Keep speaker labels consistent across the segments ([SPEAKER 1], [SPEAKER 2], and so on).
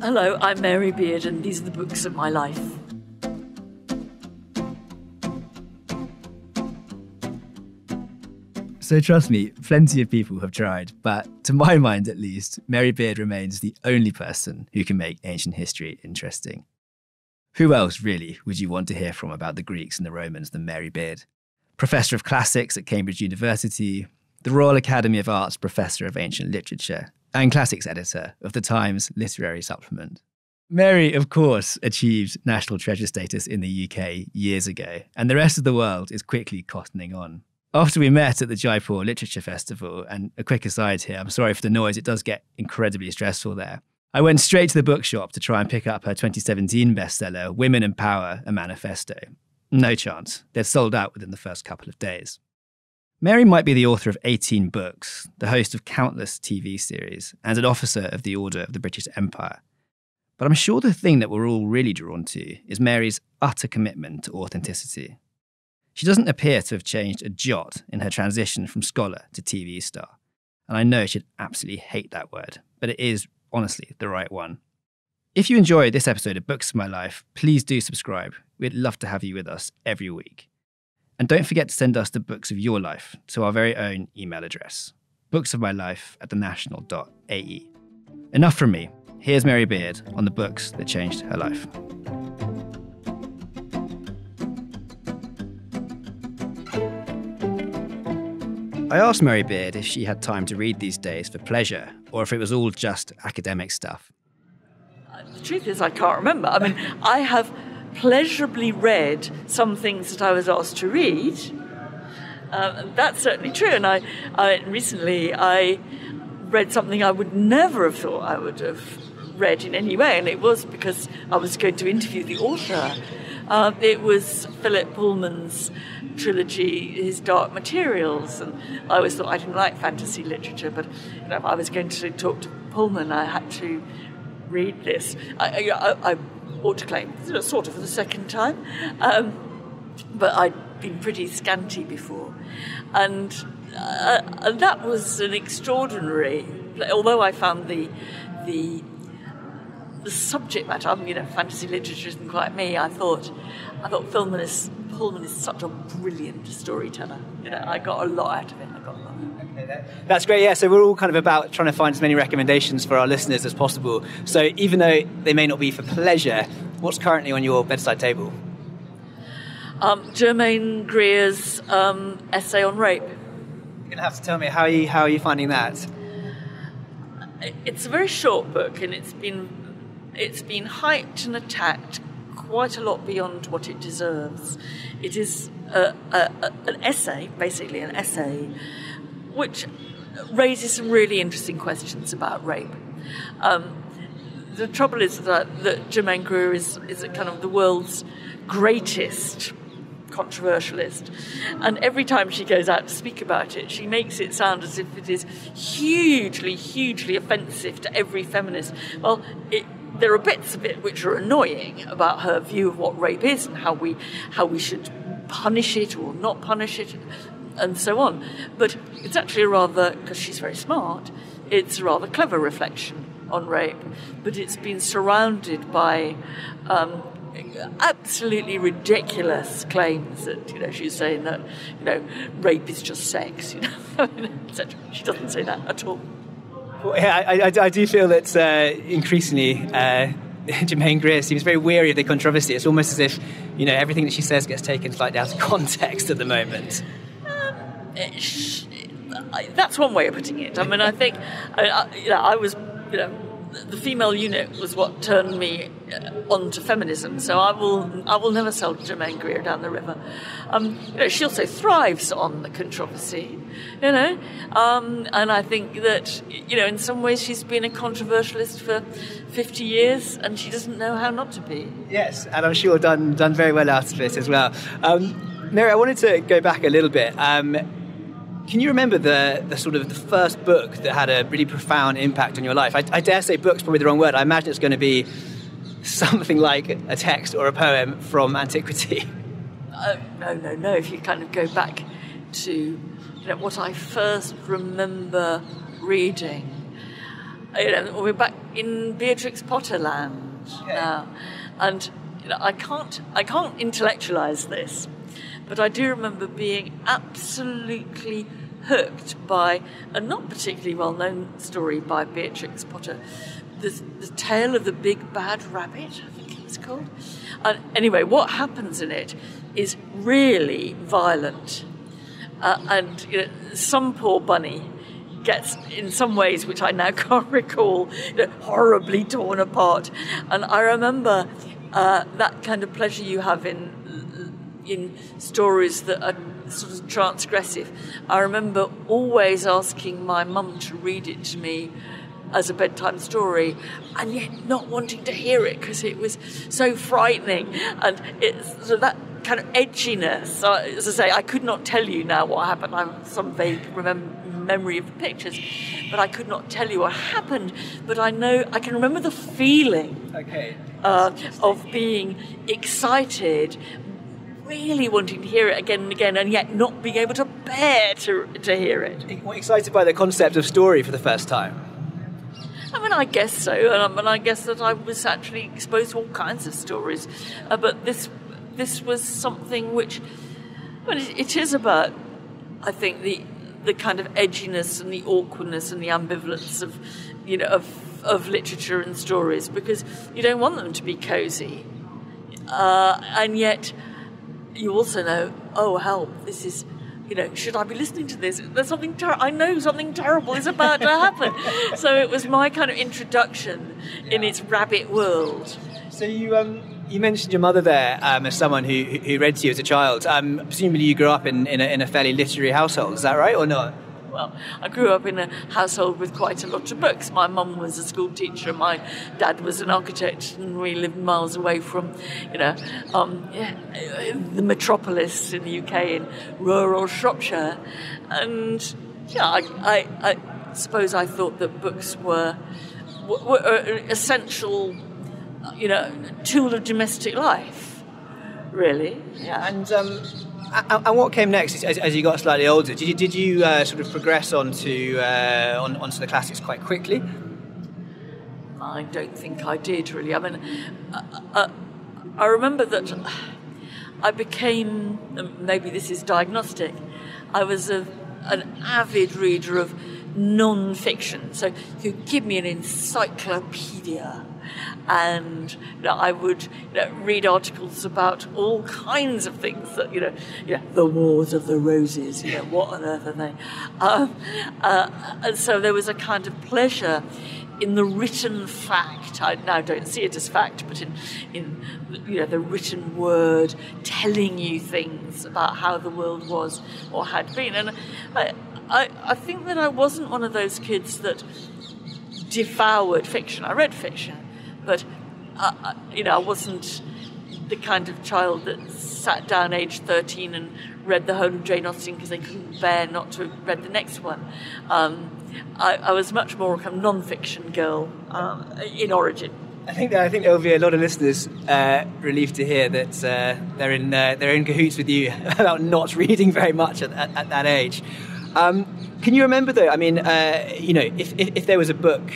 [SPEAKER 1] Hello, I'm Mary Beard, and these are the books of my life.
[SPEAKER 2] So trust me, plenty of people have tried, but to my mind at least, Mary Beard remains the only person who can make ancient history interesting. Who else, really, would you want to hear from about the Greeks and the Romans than Mary Beard? Professor of Classics at Cambridge University, the Royal Academy of Arts Professor of Ancient Literature, and Classics Editor of the Times Literary Supplement. Mary, of course, achieved national treasure status in the UK years ago, and the rest of the world is quickly cottoning on. After we met at the Jaipur Literature Festival, and a quick aside here, I'm sorry for the noise, it does get incredibly stressful there. I went straight to the bookshop to try and pick up her 2017 bestseller, Women and Power, A Manifesto. No chance. They'd sold out within the first couple of days. Mary might be the author of 18 books, the host of countless TV series, and an officer of the Order of the British Empire. But I'm sure the thing that we're all really drawn to is Mary's utter commitment to authenticity. She doesn't appear to have changed a jot in her transition from scholar to TV star. And I know she'd absolutely hate that word, but it is, honestly, the right one. If you enjoyed this episode of Books of My Life, please do subscribe. We'd love to have you with us every week. And don't forget to send us the books of your life to our very own email address, booksofmylife@thenational.ae. Enough from me. Here's Mary Beard on the books that changed her life. I asked Mary Beard if she had time to read these days for pleasure, or if it was all just academic stuff.
[SPEAKER 1] The truth is, I can't remember. I mean, I have pleasurably read some things that I was asked to read. That's certainly true. And I recently read something I would never have thought I would have read in any way, and it was because I was going to interview the author. It was Philip Pullman's trilogy, his Dark Materials, and I always thought I didn't like fantasy literature, but if I was going to talk to Pullman, I had to read this. I ought to claim, sort of for the second time, but I'd been pretty scanty before, and that was an extraordinary. Although I found the subject matter, fantasy literature isn't quite me. I thought Pullman is such a brilliant storyteller. I got a lot out of it.
[SPEAKER 3] Okay, that's great. Yeah, so we're all kind of about trying to find as many recommendations for our listeners as possible. So even though they may not be for pleasure, what's currently on your bedside table?
[SPEAKER 1] Germaine Greer's essay on rape.
[SPEAKER 3] You're going to have to tell me how are you finding that?
[SPEAKER 1] It's a very short book, and it's been hyped and attacked quite a lot beyond what it deserves. It is an essay, basically an essay, which raises some really interesting questions about rape. The trouble is that Germaine Greer is kind of the world's greatest controversialist, and every time she goes out to speak about it, she makes it sound as if it is hugely, hugely offensive to every feminist. Well, there are bits of it which are annoying about her view of what rape is and how we should punish it or not punish it, and so on. But it's actually because she's very smart, it's a rather clever reflection on rape. But it's been surrounded by absolutely ridiculous claims that she's saying that rape is just sex, etc. She doesn't say that at all.
[SPEAKER 3] Well, yeah, I do feel that increasingly Germaine Greer seems very weary of the controversy. It's almost as if everything that she says gets taken slightly out of context at the moment.
[SPEAKER 1] That's one way of putting it. I mean, I think I was the female unit was what turned me onto feminism. So I will never sell Germaine Greer down the river. She also thrives on the controversy, and I think that in some ways she's been a controversialist for 50 years, and she doesn't know how not to be.
[SPEAKER 3] Yes, and I'm sure done very well out of it as well. Mary, I wanted to go back a little bit. Can you remember the sort of the first book that had a really profound impact on your life? I dare say book's probably the wrong word. I imagine it's going to be something like a text or a poem from antiquity.
[SPEAKER 1] No. If you kind of go back to what I first remember reading, we're back in Beatrix Potter land now, and I can't intellectualize this, but I do remember being absolutely hooked by a not particularly well-known story by Beatrix Potter, the Tale of the Big Bad Rabbit, I think it was called. And anyway, what happens in it is really violent, and some poor bunny gets, in some ways which I now can't recall, horribly torn apart. And I remember that kind of pleasure you have in stories that are sort of transgressive. I remember always asking my mum to read it to me as a bedtime story, and yet not wanting to hear it because it was so frightening. And it's sort of that kind of edginess. As I say, I could not tell you now what happened. I have some vague memory of the pictures, but I could not tell you what happened. But I know I can remember the feeling of being excited, really wanting to hear it again and again, and yet not being able to bear to hear it.
[SPEAKER 3] Excited by the concept of story for the first time?
[SPEAKER 1] I mean, I guess so, and I guess that I was actually exposed to all kinds of stories, but this was something which, well, it is about, I think, the kind of edginess and the awkwardness and the ambivalence of literature and stories, because you don't want them to be cosy, and yet you also know, oh help, this is, should I be listening to this? There's something I know something terrible is about to happen. So it was my kind of introduction in its rabbit world.
[SPEAKER 3] So you mentioned your mother there as someone who read to you as a child. Presumably you grew up in a fairly literary household. Is that right or not?
[SPEAKER 1] Well, I grew up in a household with quite a lot of books. My mum was a school teacher, my dad was an architect, and we lived miles away from, the metropolis in the UK, in rural Shropshire. And I suppose I thought that books were an essential, tool of domestic life, really. Yeah.
[SPEAKER 3] And what came next as you got slightly older? Did you sort of progress onto the classics quite quickly?
[SPEAKER 1] I don't think I did, really. I mean, I remember that I became, maybe this is diagnostic, I was an avid reader of non-fiction. So you give me an encyclopedia, and I would read articles about all kinds of things that, the Wars of the Roses, what on earth are they? And so there was a kind of pleasure in the written fact. I now don't see it as fact, but in the written word telling you things about how the world was or had been. And I think that I wasn't one of those kids that devoured fiction. I read fiction, but I wasn't the kind of child that sat down aged 13 and read the whole of Jane Austen because they couldn't bear not to have read the next one. I was much more a kind of non-fiction girl in origin.
[SPEAKER 3] I think there'll be a lot of listeners relieved to hear that they're in cahoots with you about not reading very much at that age. Can you remember though? I mean, if there was a book,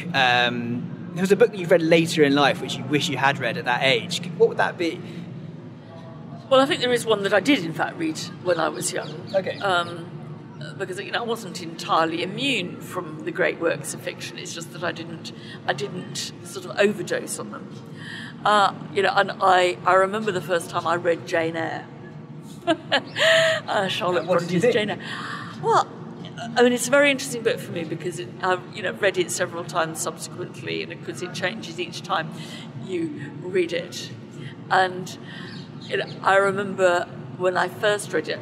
[SPEAKER 3] that you've read later in life which you wish you had read at that age, what would that be?
[SPEAKER 1] Well, I think there is one that I did in fact read when I was young.
[SPEAKER 3] Okay.
[SPEAKER 1] Because I wasn't entirely immune from the great works of fiction. It's just that I didn't sort of overdose on them. And I remember the first time I read Jane Eyre. Charlotte Bronte's Jane Eyre. Well, I mean, it's a very interesting book for me because I've read it several times subsequently, and because it changes each time you read it. And I remember when I first read it,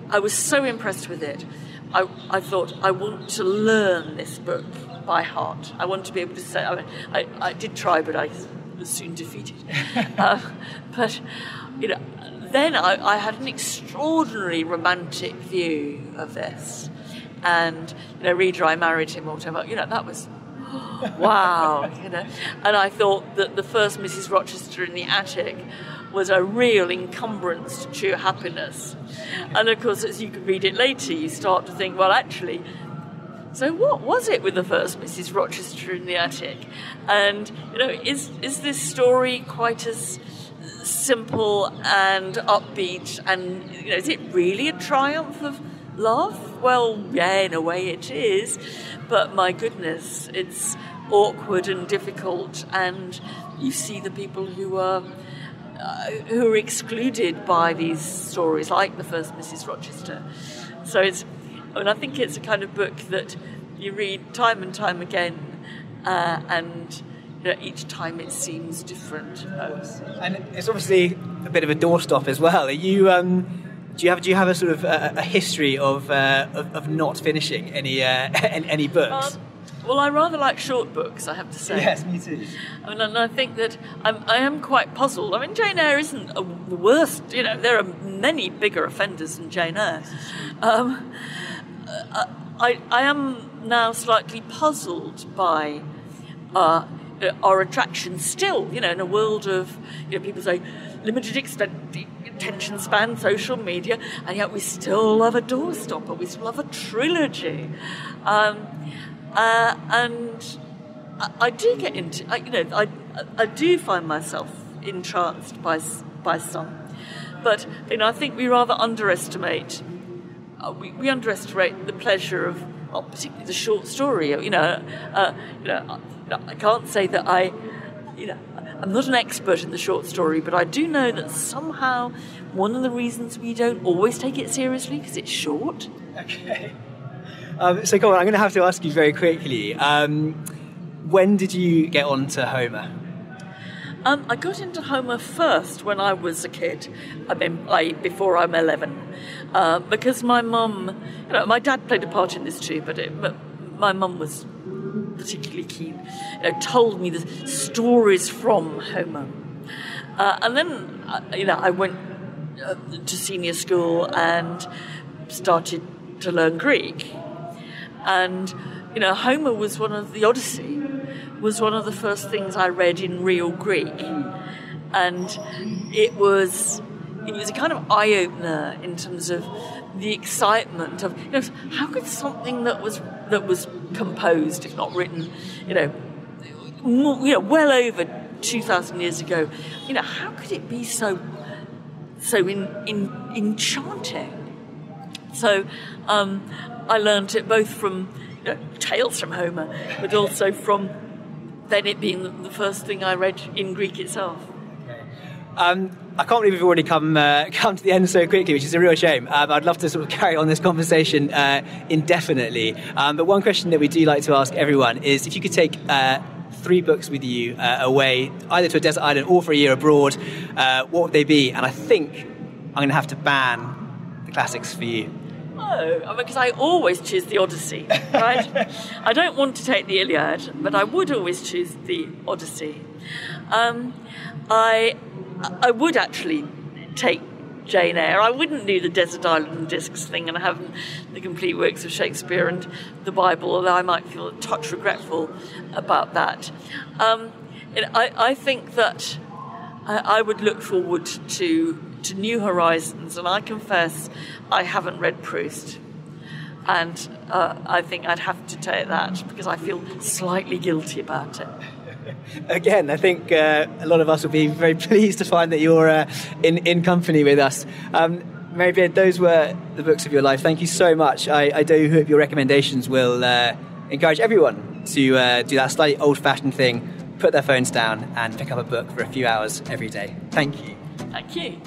[SPEAKER 1] I was so impressed with it. I thought, I want to learn this book by heart. I want to be able to say, I did try, but I was soon defeated. But then I had an extraordinarily romantic view of this. And, reader, I married him or whatever, that was, wow, And I thought that the first Mrs. Rochester in the attic was a real encumbrance to true happiness. And of course, as you can read it later, you start to think, well, actually, so what was it with the first Mrs. Rochester in the attic? And, is this story quite as simple and upbeat? And, is it really a triumph of love? Well, yeah, in a way it is. But my goodness, it's awkward and difficult. And you see the people who are excluded by these stories, like the first Mrs. Rochester. So I think it's a kind of book that you read time and time again, and each time it seems different.
[SPEAKER 3] And it's obviously a bit of a doorstop as well. Are you do you have a sort of a history of not finishing any books?
[SPEAKER 1] Well, I rather like short books, I have to say.
[SPEAKER 3] Yes, me too.
[SPEAKER 1] And I think that I am quite puzzled. I mean, Jane Eyre isn't the worst. There are many bigger offenders than Jane Eyre. I am now slightly puzzled by our attraction still, in a world of, people say, limited attention span, social media, and yet we still love a doorstopper, we still love a trilogy. And I do get into, I do find myself entranced by some, but I think we rather underestimate. We underestimate the pleasure of, particularly the short story. I can't say that I'm not an expert in the short story, but I do know that somehow one of the reasons we don't always take it seriously because it's short.
[SPEAKER 3] Okay. So, Colin, I'm going to have to ask you very quickly. When did you get on to Homer?
[SPEAKER 1] I got into Homer first when I was a kid. Before I'm 11, because my mum, my dad played a part in this too, but my mum was particularly keen. Told me the stories from Homer, and then I went to senior school and started to learn Greek. And, Homer was the Odyssey was one of the first things I read in real Greek. And it was a kind of eye-opener in terms of the excitement of, how could something that was composed, if not written, well over 2,000 years ago, how could it be so enchanting? So I learned it both from tales from Homer, but also from then it being the first thing I read in Greek itself.
[SPEAKER 3] I can't believe we've already come to the end so quickly, which is a real shame. I'd love to sort of carry on this conversation indefinitely. But one question that we do like to ask everyone is if you could take 3 books with you away, either to a desert island or for a year abroad, what would they be? And I think I'm going to have to ban the classics for you.
[SPEAKER 1] Oh, because I always choose the Odyssey, right? I don't want to take the Iliad, but I would always choose the Odyssey. I would actually take Jane Eyre. I wouldn't do the Desert Island Discs thing and have the complete works of Shakespeare and the Bible, although I might feel a touch regretful about that. I think that I would look forward to new horizons, and I confess I haven't read Proust, and I think I'd have to take that because I feel slightly guilty about it.
[SPEAKER 3] Again, I think a lot of us will be very pleased to find that you're in company with us. Mary Beard, those were the books of your life. Thank you so much. I do hope your recommendations will encourage everyone to do that slightly old-fashioned thing, put their phones down and pick up a book for a few hours every day. Thank you.
[SPEAKER 1] Thank you.